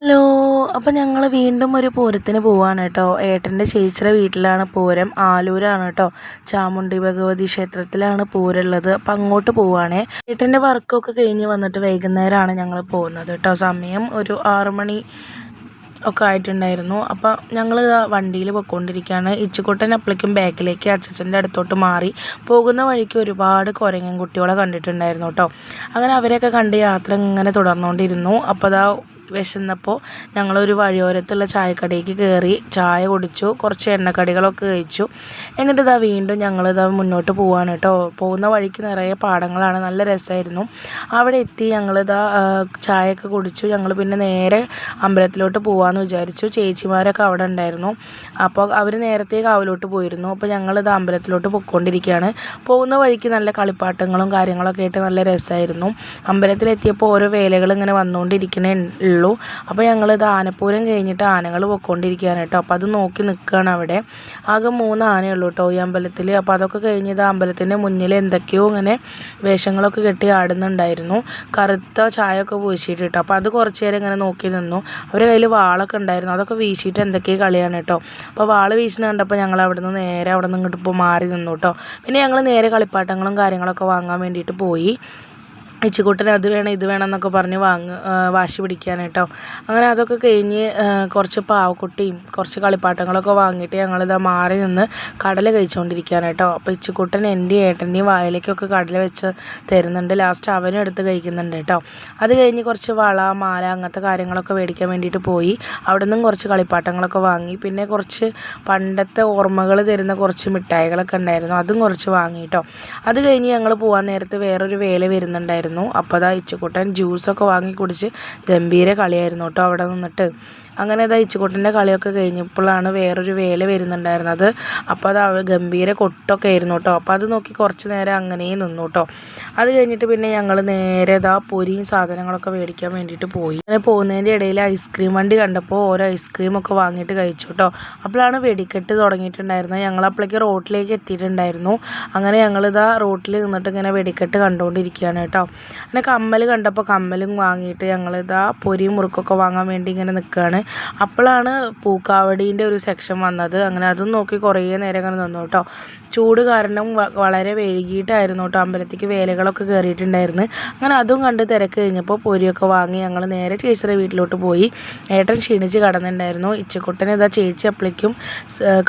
Hello. അപ്പം ഞങ്ങൾ വീണ്ടും ഒരു പൂരത്തിന് പോവാണ് കേട്ടോ. ഏട്ടൻ്റെ ചേച്ചിയുടെ വീട്ടിലാണ് പൂരം. ആലൂരാണ് കേട്ടോ. ചാമുണ്ഡി ഭഗവതി ക്ഷേത്രത്തിലാണ് പൂരമുള്ളത്. അപ്പം അങ്ങോട്ട് പോവുകയാണേ. ഏട്ടൻ്റെ വർക്കൊക്കെ കഴിഞ്ഞ് വന്നിട്ട് വൈകുന്നേരമാണ് ഞങ്ങൾ പോകുന്നത് കേട്ടോ. സമയം ഒരു 6 മണി ഒക്കെ ആയിട്ടുണ്ടായിരുന്നു. അപ്പം ഞങ്ങൾ വണ്ടിയിൽ പോയിക്കൊണ്ടിരിക്കുകയാണ്. ഇച്ചുക്കുട്ടൻ അപ്പോഴേക്കും ബാക്കിലേക്ക് അച്ചച്ചൻ്റെ അടുത്തോട്ട് മാറി. പോകുന്ന വഴിക്ക് ഒരുപാട് കുരങ്ങൻ കുട്ടികളെ കണ്ടിട്ടുണ്ടായിരുന്നു കേട്ടോ. അങ്ങനെ അവരെയൊക്കെ കണ്ട് യാത്ര ഇങ്ങനെ തുടർന്നുകൊണ്ടിരുന്നു. അപ്പോൾ വിശന്നപ്പോൾ ഞങ്ങളൊരു വഴിയോരത്തുള്ള ചായക്കടയ്ക്ക് കയറി ചായ കുടിച്ചു, കുറച്ച് എണ്ണക്കടികളൊക്കെ കഴിച്ചു. എന്നിട്ട് വീണ്ടും ഞങ്ങളിതാ മുന്നോട്ട് പോവാണ് കേട്ടോ. പോകുന്ന വഴിക്ക് നിറയെ പാടങ്ങളാണ്, നല്ല രസമായിരുന്നു. അവിടെ എത്തി ഞങ്ങളിതാ ചായയൊക്കെ കുടിച്ചു. ഞങ്ങൾ പിന്നെ നേരെ അമ്പലത്തിലോട്ട് പോകാമെന്ന് വിചാരിച്ചു. ചേച്ചിമാരൊക്കെ അവിടെ ഉണ്ടായിരുന്നു. അപ്പോൾ അവർ നേരത്തെ കാവിലോട്ട് പോയിരുന്നു. അപ്പോൾ ഞങ്ങളിത് അമ്പലത്തിലോട്ട് പോയിക്കൊണ്ടിരിക്കുകയാണ്. പോകുന്ന വഴിക്ക് നല്ല കളിപ്പാട്ടങ്ങളും കാര്യങ്ങളൊക്കെ ആയിട്ട് നല്ല രസമായിരുന്നു. അമ്പലത്തിലെത്തിയപ്പോൾ ഓരോ വേലകൾ ഇങ്ങനെ വന്നുകൊണ്ടിരിക്കണേ ഉള്ളൂ. അപ്പോൾ ഞങ്ങളിത് ആനപ്പൂരം കഴിഞ്ഞിട്ട് ആനകൾ പൊയ്ക്കൊണ്ടിരിക്കുകയാണ് കേട്ടോ. അപ്പോൾ അത് നോക്കി നിൽക്കുകയാണ് അവിടെ. ആകെ 3 ആനയുള്ളൂ കേട്ടോ ഈ അമ്പലത്തിൽ. അപ്പോൾ അതൊക്കെ കഴിഞ്ഞത് അമ്പലത്തിൻ്റെ മുന്നിൽ എന്തൊക്കെയോ ഇങ്ങനെ വേഷങ്ങളൊക്കെ കെട്ടി ആടുന്നുണ്ടായിരുന്നു. കറുത്ത ചായയൊക്കെ പൂശിയിട്ട് കേട്ടോ. അപ്പോൾ അത് കുറച്ച് നേരം ഇങ്ങനെ നോക്കി നിന്നു. അവരുടെ കയ്യിൽ വാളൊക്കെ ഉണ്ടായിരുന്നു, അതൊക്കെ വീശിയിട്ട് എന്തൊക്കെയോ കളിയാണ് കേട്ടോ. അപ്പോൾ വാള് വീശിന് കണ്ടപ്പോൾ ഞങ്ങൾ അവിടെ നിന്ന് ഇങ്ങോട്ട് ഇപ്പോൾ മാറി നിന്നു കേട്ടോ. പിന്നെ ഞങ്ങൾ നേരെ കളിപ്പാട്ടങ്ങളും കാര്യങ്ങളൊക്കെ വാങ്ങാൻ വേണ്ടിയിട്ട് പോയി. ഇച്ചിക്കുട്ടന് അത് വേണം ഇത് വേണം എന്നൊക്കെ പറഞ്ഞ് വാശി പിടിക്കാൻ കേട്ടോ. അങ്ങനെ അതൊക്കെ കഴിഞ്ഞ് കുറച്ച് പാവക്കുട്ടിയും കുറച്ച് കളിപ്പാട്ടങ്ങളൊക്കെ വാങ്ങിയിട്ട് ഞങ്ങളിതാ മാറി നിന്ന് കടല കഴിച്ചുകൊണ്ടിരിക്കുകയാണ് കേട്ടോ. അപ്പോൾ ഇച്ചിക്കുട്ടൻ എൻ്റെയും ഏട്ടൻ്റെയും വായിലേക്കൊക്കെ കടല വെച്ച് തരുന്നുണ്ട്. ലാസ്റ്റ് അവനും എടുത്ത് കഴിക്കുന്നുണ്ട് കേട്ടോ. അത് കഴിഞ്ഞ് കുറച്ച് വള മാല അങ്ങനത്തെ കാര്യങ്ങളൊക്കെ മേടിക്കാൻ വേണ്ടിയിട്ട് പോയി. അവിടെ നിന്നും കുറച്ച് കളിപ്പാട്ടങ്ങളൊക്കെ വാങ്ങി. പിന്നെ കുറച്ച് പണ്ടത്തെ ഓർമ്മകൾ തരുന്ന കുറച്ച് മിഠായികളൊക്കെ ഉണ്ടായിരുന്നു, അതും കുറച്ച് വാങ്ങി കേട്ടോ. അത് കഴിഞ്ഞ് ഞങ്ങൾ പോകാൻ നേരത്ത് വേറൊരു വേല വരുന്നുണ്ടായിരുന്നു. അപ്പോൾ ഇച്ചുക്കുട്ടൻ ജ്യൂസൊക്കെ വാങ്ങി കുടിച്ച് ഗംഭീര കളിയായിരുന്നു കേട്ടോ അവിടെ നിന്നിട്ട്. അങ്ങനെ ഇച്ചുക്കുട്ടൻ്റെ കളിയൊക്കെ കഴിഞ്ഞപ്പോഴാണ് വേറൊരു വേല വരുന്നുണ്ടായിരുന്നത്. അപ്പോൾ ഗംഭീര കൊട്ടൊക്കെ ആയിരുന്നു കേട്ടോ. അപ്പോൾ അത് നോക്കി കുറച്ച് നേരം അങ്ങനെ നിന്നു കേട്ടോ. അത് കഴിഞ്ഞിട്ട് പിന്നെ ഞങ്ങൾ നേരെ പൊരിയും സാധനങ്ങളൊക്കെ മേടിക്കാൻ വേണ്ടിയിട്ട് പോയി. അങ്ങനെ പോകുന്നതിൻ്റെ ഇടയിൽ ഐസ്ക്രീം വണ്ടി കണ്ടപ്പോൾ ഓരോ ഐസ്ക്രീമൊക്കെ വാങ്ങിയിട്ട് കഴിച്ചു കേട്ടോ. അപ്പോഴാണ് വെടിക്കെട്ട് തുടങ്ങിയിട്ടുണ്ടായിരുന്നത്. ഞങ്ങളപ്പോഴേക്ക് റോട്ടിലേക്ക് എത്തിയിട്ടുണ്ടായിരുന്നു. അങ്ങനെ റോട്ടിൽ നിന്നിട്ട് ഇങ്ങനെ വെടിക്കെട്ട് കണ്ടുകൊണ്ടിരിക്കുകയാണ് കേട്ടോ. അങ്ങനെ കമ്മൽ കണ്ടപ്പോൾ കമ്മലും വാങ്ങിയിട്ട് പൊരിയും മുറുക്കൊക്കെ വാങ്ങാൻ വേണ്ടി ഇങ്ങനെ നിൽക്കുകയാണ്. അപ്പോഴാണ് പൂക്കാവടീൻ്റെ ഒരു സെക്ഷൻ വന്നത്. അങ്ങനെ അതും നോക്കി കുറേ നേരം അങ്ങനെ നിന്നു കേട്ടോ. ചൂട് കാരണം വളരെ വൈകിട്ടായിരുന്നു കേട്ടോ അമ്പലത്തേക്ക് വേലകളൊക്കെ കയറിയിട്ടുണ്ടായിരുന്നു. അങ്ങനെ അതും കണ്ട് തിരക്ക് കഴിഞ്ഞപ്പോൾ പൊരിയൊക്കെ വാങ്ങി ഞങ്ങൾ നേരെ ചേച്ചിയുടെ വീട്ടിലോട്ട് പോയി. ഏട്ടൻ ക്ഷീണിച്ച് കിടന്നിട്ടുണ്ടായിരുന്നു. ഇച്ചക്കുട്ടന് ചേച്ചി അപ്പോഴേക്കും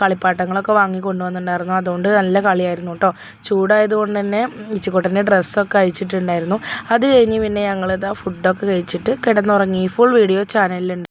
കളിപ്പാട്ടങ്ങളൊക്കെ വാങ്ങി കൊണ്ടുവന്നിട്ടുണ്ടായിരുന്നു. അതുകൊണ്ട് നല്ല കളിയായിരുന്നു കേട്ടോ. ചൂടായതുകൊണ്ട് തന്നെ ഇച്ചക്കുട്ടൻ്റെ ഡ്രസ്സൊക്കെ അഴിച്ചിട്ടുണ്ടായിരുന്നു. അത് കഴിഞ്ഞ് പിന്നെ ഞങ്ങൾ ഫുഡൊക്കെ കഴിച്ചിട്ട് കിടന്നുറങ്ങി. Full video ചാനലിലുണ്ട്.